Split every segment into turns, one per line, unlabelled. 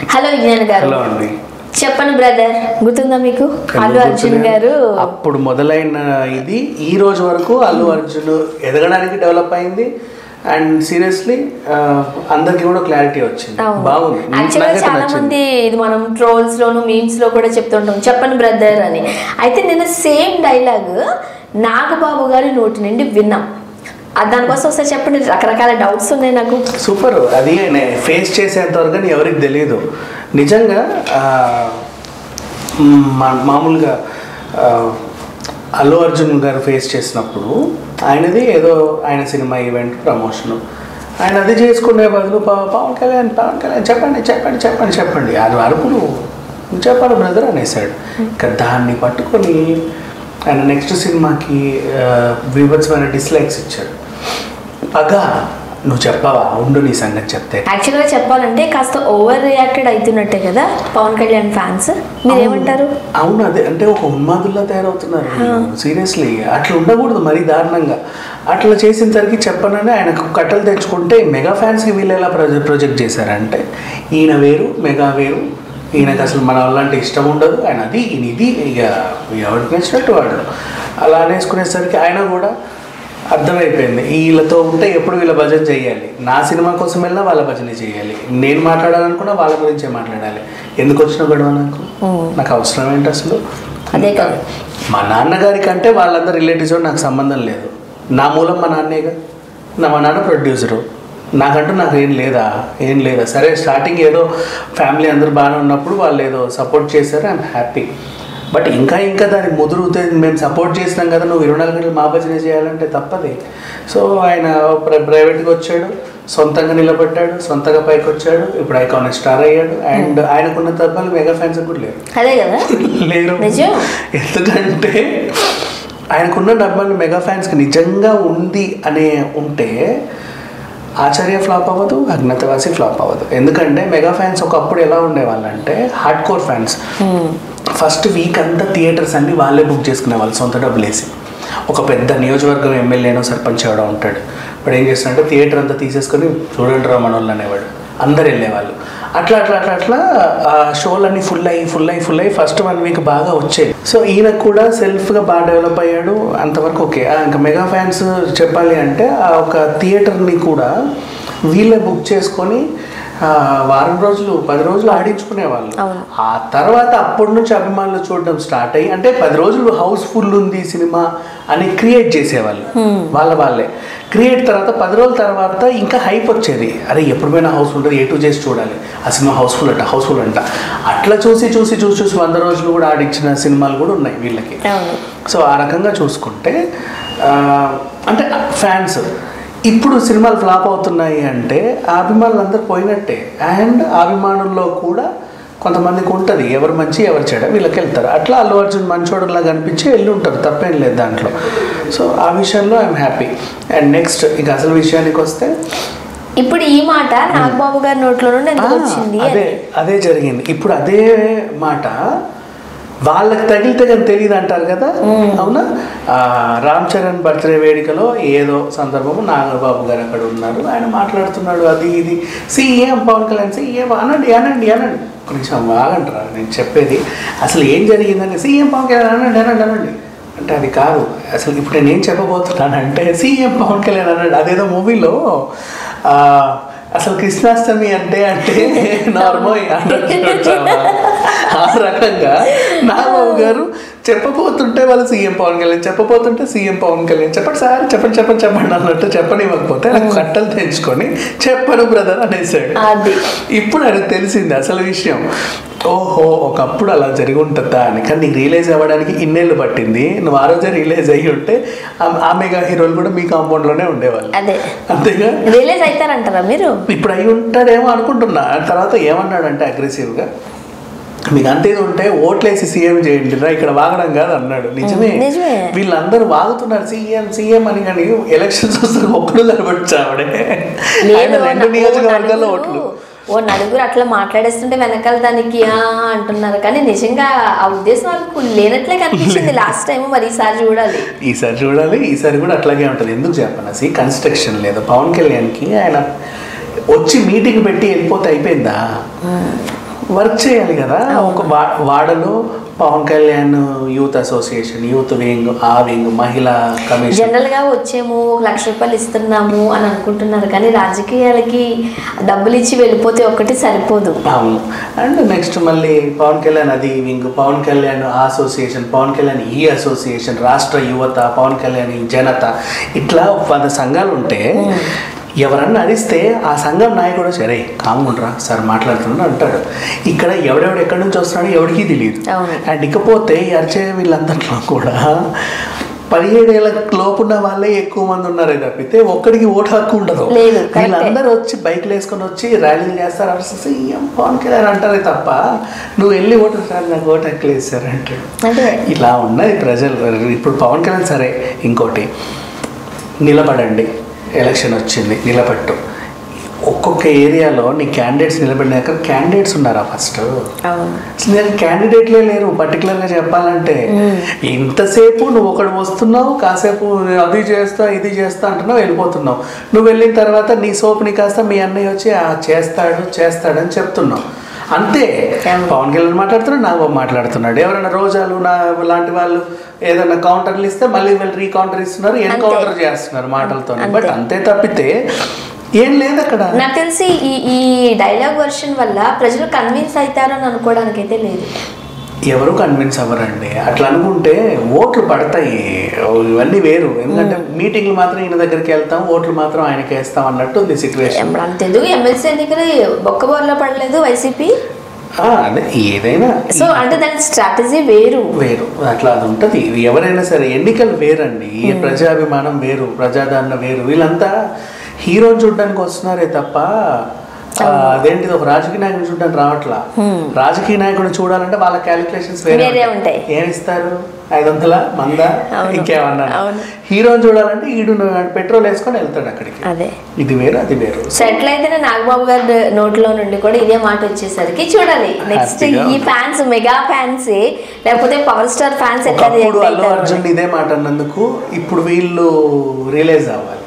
Hello Vignan గారు.
Hello అండి.
చెప్పండి బ్రదర్, గుర్తుందా మీకు అల్లు అర్జున్ గారు?
అప్పుడు మొదలైన ఇది ఈ రోజు వరకు అల్లు అర్జున్ ఎదగడానికి డెవలప్ అయింది. అండ్ సీరియస్లీ అందరికి కూడా క్లారిటీ వచ్చింది, బాగుంది.
యాక్చువల్గా చాలా మంది ఇది మనం ట్రోల్స్ లోను మీమ్స్ లో కూడా చెప్తుంటాం చెప్పండి బ్రదర్ అని. అయితే నేను సేమ్ డైలాగ్ నాగబాబు గారి నోటి నుండి విన్నాం. దానికోసం ఒకసారి చెప్పండి, రకరకాల డౌట్స్ ఉన్నాయి నాకు.
సూపర్. అది ఫేస్ చేసేంత వరకు ఎవరికి తెలియదు నిజంగా. మామూలుగా అల్లు అర్జున్ గారు ఫేస్ చేసినప్పుడు ఆయనది ఏదో ఆయన సినిమా ఈవెంట్ ప్రమోషను, ఆయన అది చేసుకునే బదులు పవన్ కళ్యాణ్ చెప్పండి చెప్పండి చెప్పండి చెప్పండి అది అరుపులు చెప్పాలి బ్రదర్ అనేసాడు. ఇంకా దాన్ని పట్టుకొని ఆయన నెక్స్ట్ సినిమాకి విభత్సమైన డిస్లైక్స్ ఇచ్చాడు. పగా నువ్వు చెప్పవా, ఉండు నీ సంగతి చెప్తే.
యాక్చువల్గా చెప్పాలంటే కాస్త ఓవర్ రియాక్టెడ్ అవుతున్నట్టే కదా పవన్ కళ్యాణ్ ఫ్యాన్స్, మీరు ఏమంటారు?
అవును, అదే అంటే ఒక ఉన్మాదుల్లా తయారవుతున్నారు సీరియస్లీ. అట్లా ఉండకూడదు మరీ దారుణంగా. అట్లా చేసేసరికి చెప్పనని ఆయనకు కట్టలు తెచ్చుకుంటే మెగా ఫ్యాన్స్కి వీళ్ళు ఎలా ప్రొజెక్ట్ చేశారంటే ఈయన వేరు మెగా వేరు, ఈయనకు అసలు మన వాళ్ళంటే ఇష్టం ఉండదు, ఆయన అది ఈయన ఇది, ఇక ఎవరికి నచ్చినట్టు వాడు అలా అనేసుకునేసరికి ఆయన కూడా అర్థమైపోయింది వీళ్ళతో ఉంటే ఎప్పుడు వీళ్ళ భజన చేయాలి, నా సినిమా కోసం వెళ్ళినా వాళ్ళ భజన చేయాలి, నేను మాట్లాడాలనుకున్నా వాళ్ళ గురించే మాట్లాడాలి. ఎందుకు వచ్చిన గొడవ నాకు అవసరం ఏంటి అసలు?
అదే కదా,
మా నాన్నగారి కంటే వాళ్ళందరూ రిలేటివ్స్ నాకు సంబంధం లేదు. నా మూలం మా నాన్నేగా, మా నాన్న ప్రొడ్యూసరు, నాకంటూ నాకు ఏం లేదా సరే స్టార్టింగ్ ఏదో ఫ్యామిలీ అందరూ బాగానే ఉన్నప్పుడు వాళ్ళు ఏదో సపోర్ట్ చేశారు, ఐఎమ్ హ్యాపీ. బట్ ఇంకా దానికి ముదురుతే మేము సపోర్ట్ చేసినాం కదా, నువ్వు 24 గంటలు మా భజన చేయాలంటే తప్పది. సో ఆయన ప్రైవేట్గా వచ్చాడు, సొంతంగా నిలబడ్డాడు, సొంతంగా పైకి వచ్చాడు, ఇప్పుడు ఐకానిక్ స్టార్ అయ్యాడు. అండ్ ఆయనకున్న తప్పలు మెగా ఫ్యాన్స్ కూడా లేరు.
అదే కదా
లేరు. ఎందుకంటే ఆయనకున్న డబ్బాలు మెగా ఫ్యాన్స్కి నిజంగా ఉంది అనే ఉంటే ఆచార్య ఫ్లాప్ అవ్వదు, అజ్ఞాతవాసి ఫ్లాప్ అవ్వదు. ఎందుకంటే మెగా ఫ్యాన్స్ ఒకప్పుడు ఎలా ఉండేవాళ్ళంటే hard core fans. First week అంతా థియేటర్స్ అన్ని వాళ్ళే బుక్ చేసుకునే వాళ్ళు సొంత డబ్బులు వేసి. ఒక పెద్ద నియోజకవర్గం ఎమ్మెల్యేనో సర్పంచ్ ఎవడో ఉంటాడు, ఇప్పుడు ఏం చేస్తాడంటే థియేటర్ అంతా తీసేసుకొని చూడండి రా మనోళ్ళు అనేవాడు, అందరు వెళ్ళేవాళ్ళు. అట్లా అట్లా అట్లా అట్లా ఆ షోలన్నీ ఫుల్ అయ్యి ఫస్ట్ 1 వీక్ బాగా వచ్చాయి. సో ఈయన కూడా సెల్ఫ్గా బాగా డెవలప్ అయ్యాడు, అంతవరకు ఓకే. ఇంకా మెగా ఫ్యాన్స్ చెప్పాలి అంటే ఆ ఒక థియేటర్ని కూడా వీళ్ళే బుక్ చేసుకొని వారం రోజులు 10 రోజులు ఆడించుకునేవాళ్ళు. ఆ తర్వాత అప్పటి నుంచి అభిమానులు చూడడం స్టార్ట్ అయ్యి అంటే 10 రోజులు హౌస్ఫుల్ ఉంది సినిమా అని క్రియేట్ చేసేవాళ్ళు వాళ్ళే క్రియేట్. తర్వాత 10 రోజుల తర్వాత ఇంకా హైప్ వచ్చేది, అరే ఎప్పుడు పోయినా హౌస్ ఉంటుంది, A to Z చూడాలి, ఆ సినిమా హౌస్ఫుల్ అంట. అట్లా చూసి 100 రోజులు కూడా ఆడించిన సినిమాలు కూడా ఉన్నాయి వీళ్ళకి. సో ఆ రకంగా చూసుకుంటే అంటే ఫ్యాన్స్ ఇప్పుడు సినిమాలు ఫ్లాప్ అవుతున్నాయి అంటే ఆ అభిమానులు అందరూ పోయినట్టే. అండ్ అభిమానుల్లో కూడా కొంతమందికి ఉంటుంది ఎవరు మంచి ఎవరు చెడ, వీళ్ళకి వెళ్తారు. అట్లా అల్లు అర్జున్ మంచోడులా కనిపించి వెళ్ళి ఉంటారు, తప్పేం లేదు దాంట్లో. సో ఆ విషయంలో ఐఎమ్ హ్యాపీ. అండ్ నెక్స్ట్ ఇక అసలు విషయానికి వస్తే
ఇప్పుడు ఈ మాట నాగబాబు గారి నోట్లో నుండి ఎందుకు వచ్చింది?
అదే జరిగింది. ఇప్పుడు అదే మాట వాళ్ళకి తగిలితే కానీ తెలియదు అంటారు కదా, అవునా? రామ్ చరణ్ బర్త్డే వేడుకలో ఏదో సందర్భము నాగబాబు గారు అక్కడ ఉన్నారు, ఆయన మాట్లాడుతున్నాడు అది ఇది, సీఎం పవన్ కళ్యాణ్ సీఎం అనండి కొంచెం ఆగంటారా నేను చెప్పేది. అసలు ఏం జరిగిందని సీఎం పవన్ కళ్యాణ్ అనండి అంటే అది కాదు. అసలు ఇప్పుడు నేను ఏం చెప్పబోతున్నానంటే సీఎం పవన్ కళ్యాణ్ అన్నాడు. అదేదో మూవీలో అసలు కృష్ణాష్టమి అంటే నార్మల్ ఆ రకంగా నాగబాబు గారు చెప్పబోతుంటే వాళ్ళు సీఎం పవన్ కళ్యాణ్, చెప్పబోతుంటే సీఎం పవన్ కళ్యాణ్ చెప్పండి సార్ చెప్పండి అన్నట్టు చెప్పనివ్వకపోతే నాకు కట్టలు తెంచుకొని చెప్పను బ్రదర్ అనేసాడు. ఇప్పుడు ఆయనకు తెలిసింది అసలు విషయం, ఓహో ఒకప్పుడు అలా జరిగి ఉంటుందా అని. కానీ నీకు రియలైజ్ అవ్వడానికి ఇన్నేళ్ళు పట్టింది. నువ్వు ఆ రోజే రియలైజ్ అయ్యి ఉంటే ఆ మెగా హీరోలు కూడా మీ కాంపౌండ్లోనే ఉండేవాళ్ళు. అంతేగా
రియలైజ్ అవుతారంటారా మీరు?
ఇప్పుడు అయి ఉంటాడేమో అనుకుంటున్నా. తర్వాత ఏమన్నాడంటే అగ్రెసివ్గా, మీకు అంతేది ఉంటే ఓట్లేసి సీఎం చేయండి రా, ఇక్కడ వాగడం కాదు అన్నాడు. నిజమే, వీళ్ళందరూ వాగుతున్నారు సీఎం అని. కానీ ఎలక్షన్స్ వస్తే ఒక్కడు నిలబడిచావిడే. ఆయన 2 నియోజకవర్గాల్లో ఓట్లు
నలుగురు అట్లా మాట్లాడేస్తుంటే వెనకాల దానికి అంటున్నారు, కానీ నిజంగా ఆ ఉద్దేశం వాళ్ళకు లేనట్లే కనిపించింది లాస్ట్ టైం. మరి ఈసారి చూడాలి, ఈసారి కూడా అట్లాగే ఉంటుంది. ఎందుకు చెప్పనసి కన్స్ట్రక్షన్ లేదు పవన్ కళ్యాణ్కి. ఆయన వచ్చి మీటింగ్ పెట్టి వెళ్ళిపోతే అయిపోయిందా?
వర్క్ చేయాలి కదా. ఒక వాడలో Pawan Kalyan youth association, youth wing, ఆ వింగ్, మహిళా కమిషన్.
జనరల్గా వచ్చేమో ₹1,00,000 ఇస్తున్నాము అని అనుకుంటున్నారు, కానీ రాజకీయాలకి డబ్బులు ఇచ్చి వెళ్ళిపోతే ఒక్కటి సరిపోదు.
అవును. అండ్ నెక్స్ట్ మళ్ళీ పవన్ కళ్యాణ్ అది వింగ్, పవన్ కళ్యాణ్ అసోసియేషన్, పవన్ కళ్యాణ్ ఈ అసోసియేషన్, రాష్ట్ర యువత, పవన్ కళ్యాణ్ జనత, ఇట్లా 10 సంఘాలు ఉంటే ఎవరన్నా అడిస్తే ఆ సంఘం నాయకుడు సరే కాముండ్రా సార్ మాట్లాడుతున్నాడు అంటాడు. ఇక్కడ ఎవడెవడు ఎక్కడి నుంచి వస్తున్నాడో ఎవరికి తెలియదు. అండ్ ఇకపోతే అరిచే వీళ్ళందరిలో కూడా 17 ఏళ్ళ లోపున్న వాళ్ళే ఎక్కువ మంది ఉన్నారే తప్పితే ఒక్కడికి ఓటు హక్కు ఉండదు. వీళ్ళందరూ వచ్చి బైక్లు వేసుకొని వచ్చి ర్యాలీలు చేస్తారు, అసలు సీఎం పవన్ కళ్యాణ్ అంటారే తప్ప నువ్వు వెళ్ళి ఓటు సార్ నాకు ఓటు హక్కు లేదు సార్ అంటాడు. ఇలా ఉన్నది ప్రజలు. ఇప్పుడు పవన్ కళ్యాణ్ సరే ఇంకోటి నిలబడండి, ఎలక్షన్ వచ్చింది నిలబట్టు. ఒక్కొక్క ఏరియాలో నీ క్యాండిడేట్స్ నిలబడినాక క్యాండిడేట్స్ ఉన్నారా ఫస్ట్? అసలు క్యాండిడేట్లే లేరు. పర్టికులర్గా చెప్పాలంటే ఇంతసేపు నువ్వు ఒకడు వస్తున్నావు, కాసేపు అది చేస్తా ఇది చేస్తా అంటున్నావు, వెళ్ళిపోతున్నావు. నువ్వు వెళ్ళిన తర్వాత నీ సోపుని కాస్త మీ అన్నయ్య వచ్చి చేస్తాడని చెప్తున్నావు అంతే. పవన్ కళ్యాణ్ మాట్లాడుతున్నాడు, నాగబాబు మాట్లాడుతున్నాడు. ఎవరైనా రోజాలు నా లాంటి వాళ్ళు ఏదైనా కౌంటర్లు ఇస్తే మళ్ళీ వీళ్ళు రీకౌంటర్ ఇస్తున్నారు, ఎన్కౌంటర్ చేస్తున్నారు మాటలతో. బట్ అంతే తప్పితే ఏం లేదు అక్కడ.
నాకు తెలిసి ఈ డైలాగ్ వర్షన్ వల్ల ప్రజలు కన్విన్స్ అవుతారని అనుకోవడానికి అయితే లేదు.
ఎవరు కన్విన్స్ అవ్వరండి. అట్లా అనుకుంటే ఓట్లు పడతాయి, ఇవన్నీ వేరు. ఎందుకంటే మీటింగ్లు మాత్రం ఈయన దగ్గరికి వెళ్తాం, ఓట్లు మాత్రం ఆయనకి వేస్తాం అన్నట్టు ఉంది సిచ్యువేషన్.
అంతెందుకు ఎమ్మెల్సీ ఎన్నికలు బొక్కబోర్లో పడలేదు వైసీపీ.
అదే ఏదైనా
సో అంటే దాని స్ట్రాటజీ వేరు.
అట్లా అది ఉంటుంది. ఎవరైనా సరే ఎన్నికలు వేరండి, ప్రజాభిమానం వేరు, ప్రజాదరణ వేరు. వీళ్ళంతా హీరోని చూడడానికి వస్తున్నారే తప్ప అదేంటిది ఒక రాజకీయ నాయకుడు చూడడానికి రావట్లా. రాజకీయ నాయకుడు చూడాలంటే వాళ్ళ క్యాలిక్యులేషన్స్ వేరే ఉంటాయి. ఏమిస్తారు 500 మందా ఇంకేమన్నా. హీరోని చూడాలంటే ఈడు పెట్రోల్ వేసుకొని వెళ్తాడు అక్కడికి. ఇది వేరు అది వేరు.
సెటిల్ అయితేనే నాగబాబు గారి నోట్లో నుండి కూడా ఇదే మాట వచ్చేసరికి చూడాలి నెక్స్ట్ ఈ ఫ్యాన్స్ మెగా ఫ్యాన్స్ లేకపోతే పవర్ స్టార్ ఫ్యాన్స్ ఎట్లా.
అల్లు అర్జున్ ఇదే మాట అన్నందుకు ఇప్పుడు వీళ్ళు రియలైజ్ అవ్వాలి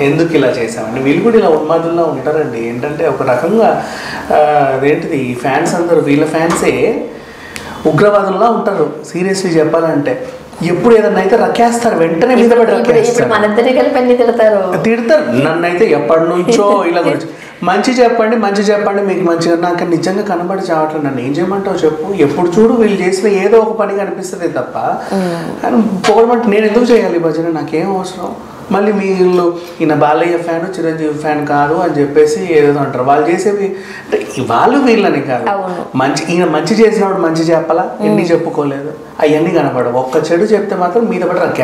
ఎందుకు ఇలా చేసామండి. వీళ్ళు కూడా ఇలా ఉన్మాదుల్లో ఉంటారండి. ఏంటంటే ఒక రకంగా అదేంటిది ఈ ఫ్యాన్స్ అందరూ వీళ్ళ ఫ్యాన్సే ఉగ్రవాదుల్లా ఉంటారు. సీరియస్లీ చెప్పాలంటే ఎప్పుడు ఏదన్నా అయితే రకేస్తారు, వెంటనే మీద పడి తిడతారు. నన్ను అయితే ఎప్పటి నుంచో ఇలా గురించి మంచి చెప్పండి మీకు మంచిగా. నాకు నిజంగా కనబడి చావట్లేదు, నన్ను ఏం చేయమంటావు చెప్పు. ఎప్పుడు చూడు వీళ్ళు చేసిన ఏదో ఒక పని కనిపిస్తుంది తప్ప పొగడమంటే నేను ఎందుకు చేయాలి భజన, నాకేం అవసరం. మళ్ళీ వీళ్ళు ఈయన బాలయ్య ఫ్యాన్ చిరంజీవి ఫ్యాన్ కాదు అని చెప్పేసి ఏదో అంటారు. వాళ్ళు చేసేవి అంటే వాళ్ళు వీళ్ళని కాదు, ఈయన మంచి చేసినప్పుడు మంచి చెప్పాలా, ఎన్ని చెప్పుకోలేదు అవన్నీ కనపడవు. ఒక్క చెడు చెప్తే మాత్రం మీద పడి రక్కేస్తారు.